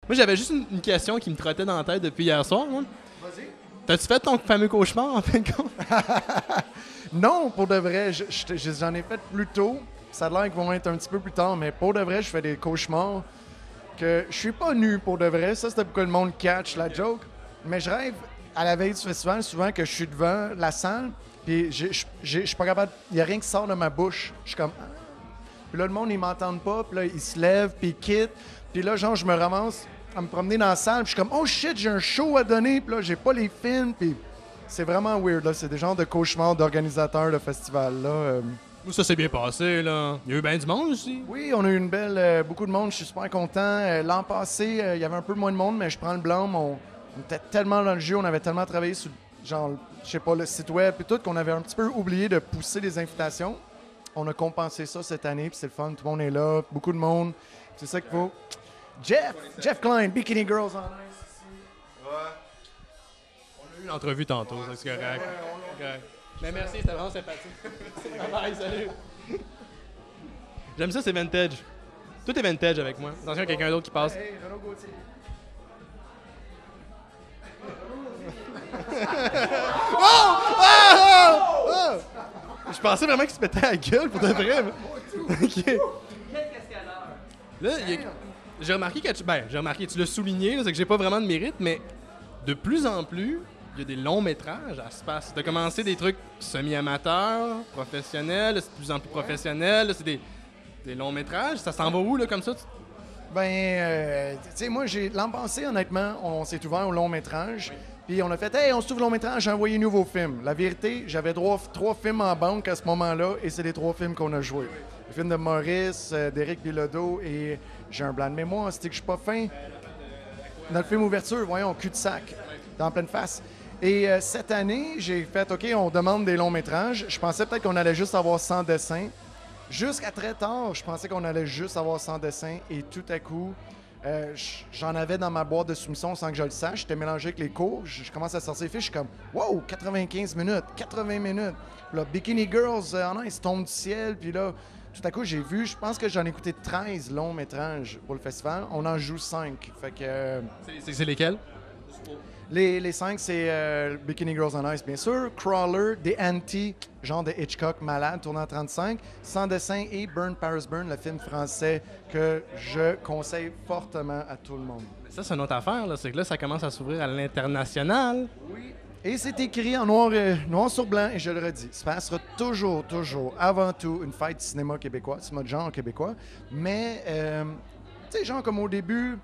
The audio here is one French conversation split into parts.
Moi, j'avais juste une question qui me trottait dans la tête depuis hier soir. Moi. Vas-y. T'as-tu fait ton fameux cauchemar, en fin de compte? Non, pour de vrai, j'en ai fait plus tôt. Ça a l'air qu'ils vont être un petit peu plus tard, mais pour de vrai, je fais des cauchemars que je suis pas nu pour de vrai. Ça, c'était pour que le monde catch la joke. Mais je rêve à la veille du festival, souvent que je suis devant la salle, puis je suis pas capable. Il y a rien qui sort de ma bouche. Je suis comme. Ah. Puis là, le monde, ils m'entendent pas, puis là, ils se lèvent, puis ils quittent. Puis là, genre, je me ramasse à me promener dans la salle, puis je suis comme, oh shit, j'ai un show à donner, puis là, j'ai pas les films, puis c'est vraiment weird, là. C'est des genres de cauchemars d'organisateurs de festival, là. Ça s'est bien passé, là. Il y a eu bien du monde aussi. Oui, on a eu une belle, beaucoup de monde, je suis super content. L'an passé, il y avait un peu moins de monde, mais je prends le blâme. On était tellement dans le jeu, on avait tellement travaillé sur, genre, je sais pas, le site web et tout, qu'on avait un petit peu oublié de pousser les invitations. On a compensé ça cette année, puis c'est le fun, tout le monde est là, beaucoup de monde. C'est ça qu'il faut. Jeff Klein, Bikini Girls en Ice. On a eu l'entrevue tantôt, ça, c'est correct. Correct. Mais merci, c'était vraiment sympathique. Bye, salut. J'aime ça, c'est vintage. Tout est vintage avec moi. Attention, il y a quelqu'un d'autre qui passe. Hey, Renaud Gauthier. Je pensais vraiment qu'il se pétait à la gueule pour de vrai. OK. Là, j'ai remarqué que tu l'as souligné, là, c'est que j'ai pas vraiment de mérite, mais de plus en plus, il y a des longs métrages à se passer. Tu as commencé des trucs semi-amateurs, professionnels, c'est de plus en plus professionnel, là, c'est des longs métrages. Ça s'en va où, là, comme ça? Ben, tu sais, moi, l'an passé, honnêtement, on s'est ouvert au long métrage. Puis on a fait, hey, on s'ouvre au long métrage, envoyez-nous vos films. La vérité, j'avais trois films en banque à ce moment-là, et c'est les 3 films qu'on a joués. Le film de Maurice, d'Éric Bilodeau, et j'ai un blanc de mémoire, c'était que je suis pas fin. Notre film ouverture, voyons, cul-de-sac, dans pleine face. Et cette année, j'ai fait, OK, on demande des longs métrages. Je pensais peut-être qu'on allait juste avoir 100 dessins. Jusqu'à très tard, je pensais qu'on allait juste avoir 100 dessins, et tout à coup, j'en avais dans ma boîte de soumission sans que je le sache. J'étais mélangé avec les cours. Je commence à sortir les fiches. Je suis comme, wow, 95 minutes, 80 minutes. Puis là, Bikini Girls, en Ice tombe du ciel. Puis là, tout à coup, j'ai vu, je pense que j'en ai écouté 13 longs métrages pour le festival. On en joue 5. Fait que. C'est lesquels? Les 5, c'est Bikini Girls on Ice, bien sûr. Crawler, des Anti, genre de Hitchcock malade, tourné en 35. Sans dessin et Burn Paris Burn, le film français que je conseille fortement à tout le monde. Ça, c'est une autre affaire, là. C'est que là, ça commence à s'ouvrir à l'international. Oui. Et c'est écrit en noir sur blanc, et je le redis, ça sera toujours, avant tout, une fête du cinéma québécois, cinéma de genre québécois. Mais, tu sais, genre comme au début,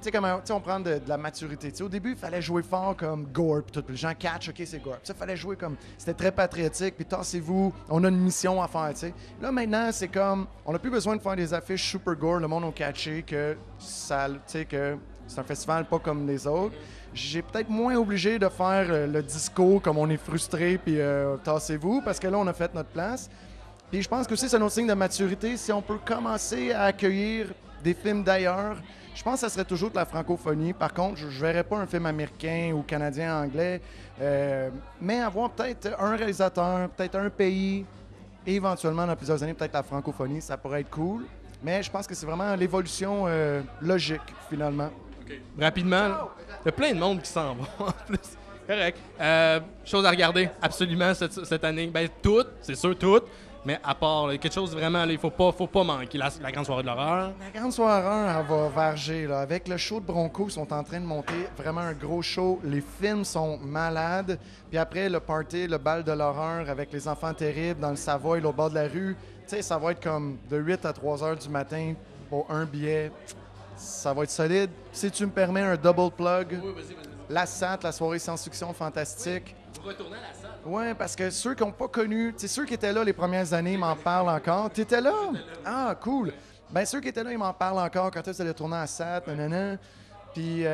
tu sais, on prend de la maturité. T'sais, au début, il fallait jouer fort comme gore, puis tout. Puis les gens catch, OK, c'est gore. Puis il fallait jouer comme. C'était très patriotique, puis tassez-vous, on a une mission à faire, tu sais. Là, maintenant, c'est comme. On n'a plus besoin de faire des affiches super gore. Le monde a catché que ça. Tu sais, que c'est un festival pas comme les autres. J'ai peut-être moins obligé de faire le disco comme on est frustré, puis tassez-vous, parce que là, on a fait notre place. Puis je pense que aussi, c'est un autre signe de maturité. Si on peut commencer à accueillir des films d'ailleurs, je pense que ça serait toujours de la francophonie. Par contre, je ne verrais pas un film américain ou canadien, anglais, mais avoir peut-être un réalisateur, peut-être un pays, et éventuellement, dans plusieurs années, peut-être la francophonie, ça pourrait être cool. Mais je pense que c'est vraiment l'évolution logique, finalement. Okay. Rapidement, il y a plein de monde qui s'en va, en plus. Correct. Chose à regarder, absolument, cette année. Ben, toutes, c'est sûr, toutes. Mais à part, là, quelque chose vraiment, il faut pas manquer. La grande soirée de l'horreur. La grande soirée d'horreur, elle va varger. Là. Avec le show de Bronco, ils sont en train de monter vraiment un gros show. Les films sont malades. Puis après, le party, le bal de l'horreur avec les enfants terribles dans le Savoy, au bord de la rue. Tu sais, ça va être comme de 8 à 3 heures du matin pour un billet. Ça va être solide. Si tu me permets un double plug, Oui, vas-y. La SAT, la soirée science-fiction fantastique. Vous retournez à la salle. Oui, parce que ceux qui n'ont pas connu, tu sais, ceux qui étaient là les premières années m'en parlent encore. Tu étais là? Ah, cool. Bien, ceux qui étaient là, ils m'en parlent encore quand tu allais tourner à SAT, nanana. Puis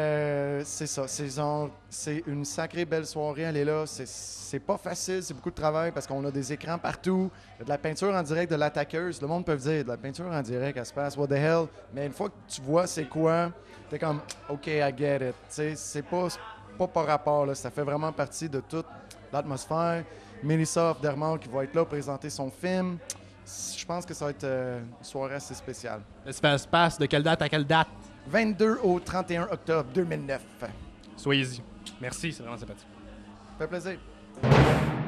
c'est ça, c'est une sacrée belle soirée, elle est là. C'est pas facile, c'est beaucoup de travail parce qu'on a des écrans partout. Il y a de la peinture en direct de l'attaqueuse. Le monde peut dire, de la peinture en direct, elle se passe, what the hell. Mais une fois que tu vois c'est quoi, t'es comme, OK, I get it. Tu sais, c'est pas par rapport, là. Ça fait vraiment partie de toute l'atmosphère. Melissa Hoff-Dermont qui va être là pour présenter son film. Je pense que ça va être une soirée assez spéciale. L'espace passe de quelle date à quelle date? 22 au 31 octobre 2009. Soyez-y. Merci, c'est vraiment sympathique. Ça fait plaisir.